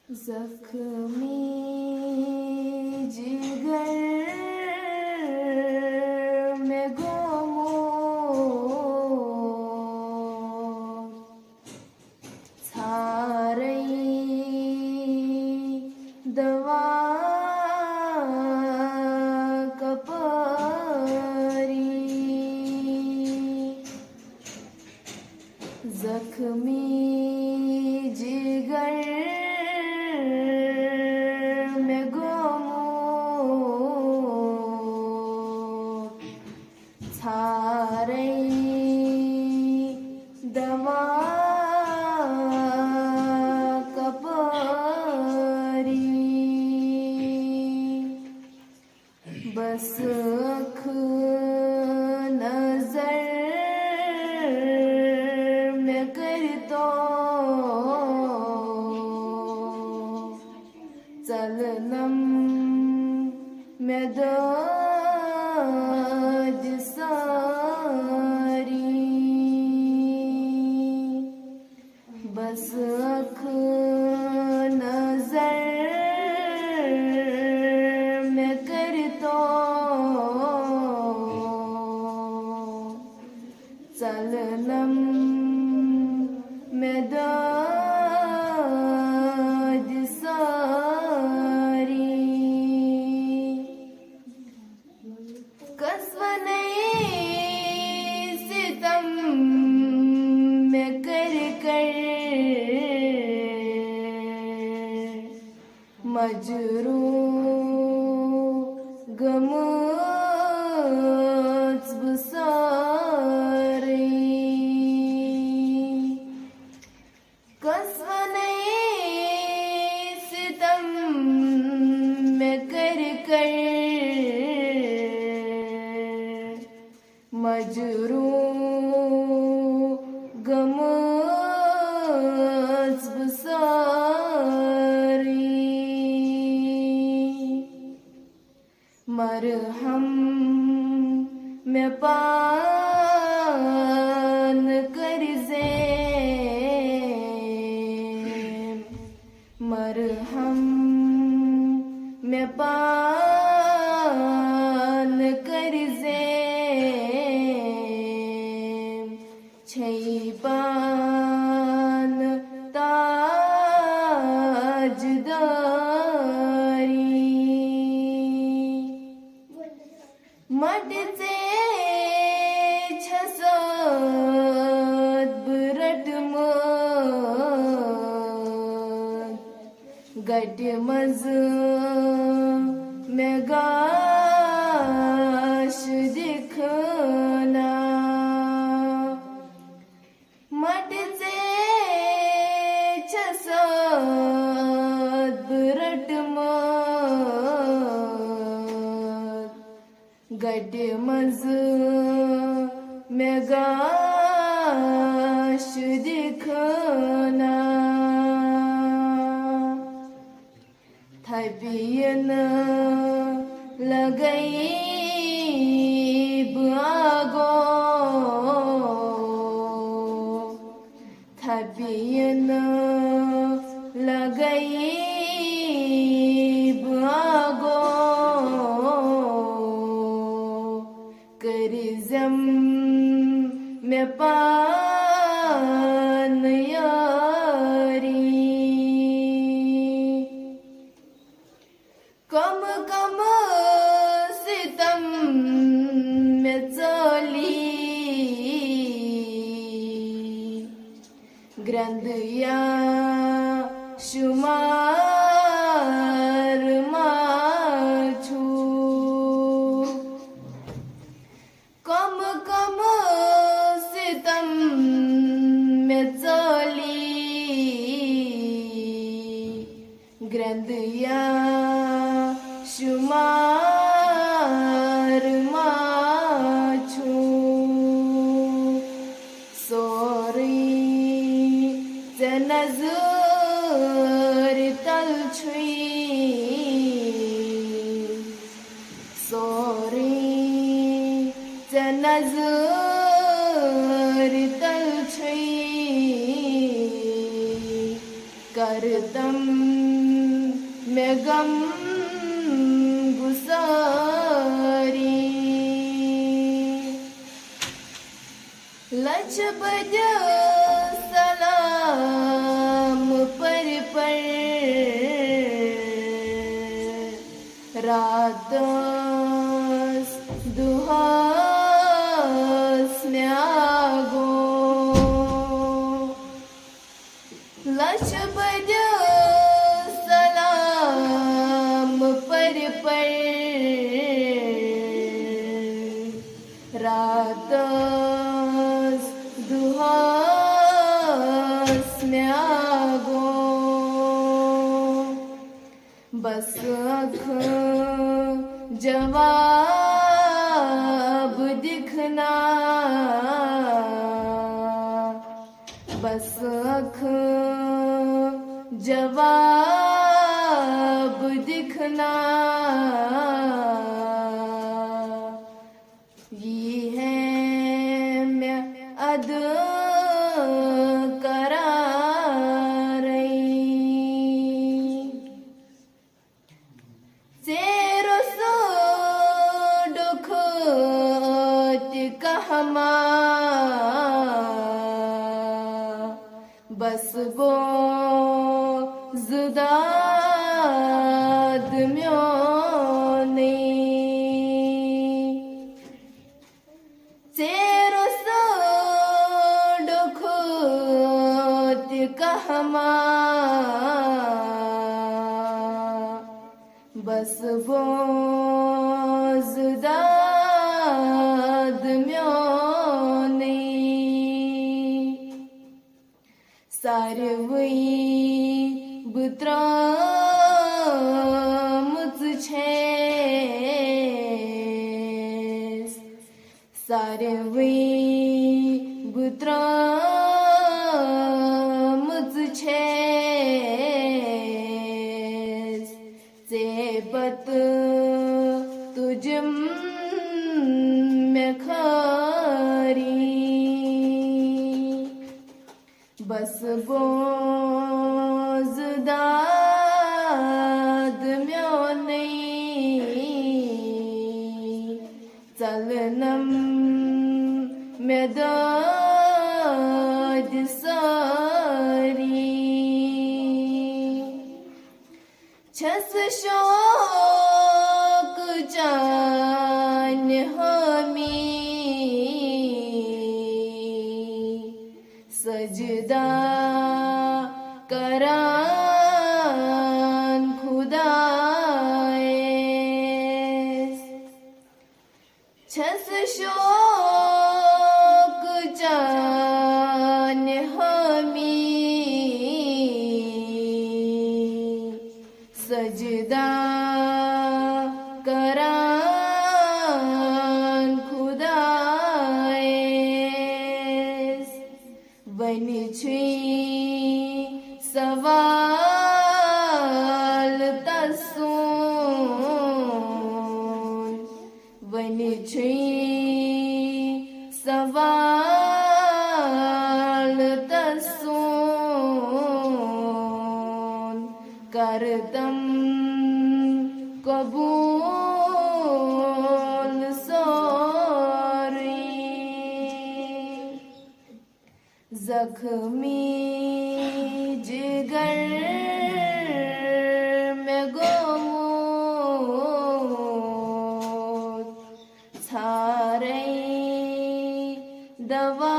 जख्मी जिगर में गुमो सारी दवा कपरी जख्मी जिगर दवा कपरी बस अख नजर में कर दो चलनम में दो बस अख नजर में कर तो चलनम में दाद सारी कसवने सितम में कर मजरू गम बसारी कसवने सितम में कर मजरू गम मरहम में पान कर जे मरहम में पान कर जे छई पान ताजदारी मटचे छसद बुरट गट मज में गाश दिखना मटचे छसद बुरट गड मज में गाश दिखना थबियन लगई बागो थबियन लगई बागो करिज़म में पान यारी कम कम सितम में चली ग्रंथया शुमार माछू कम कम सितम में चली ग्रंथया शुमार माछू सोरी नजर तल छुई सोरी नजर तल छुई कर करतम मैं गम गुसारी लच बज सलाम पर रात दुहास म्यागो लच बज सलाम पर रात दुहास म्यागो बस अख जवाब दिखना बस अख जवाब दिखना ये है मैं अद करा रही सेरो सो दुख कहमा बस वो जुदाद म्योने सेरो सो दुख कहमा बस वो जुदाद म्योने सारवई बुत्रा मुझ छे सारवई बुत्रा मुझ छे से बत तुझम में खारी बस बोझदाद म्यों नहीं चलनम में दाद सारी छस शौक जान हमी सजदा करान खुदाए छस शौक जान हमी सजदा करान खुदाए वन छुई सवाल तसून वन छुई सवाल तसून करतम कबूल सोरी जख्मी जिगर में गोमूत छारे दवा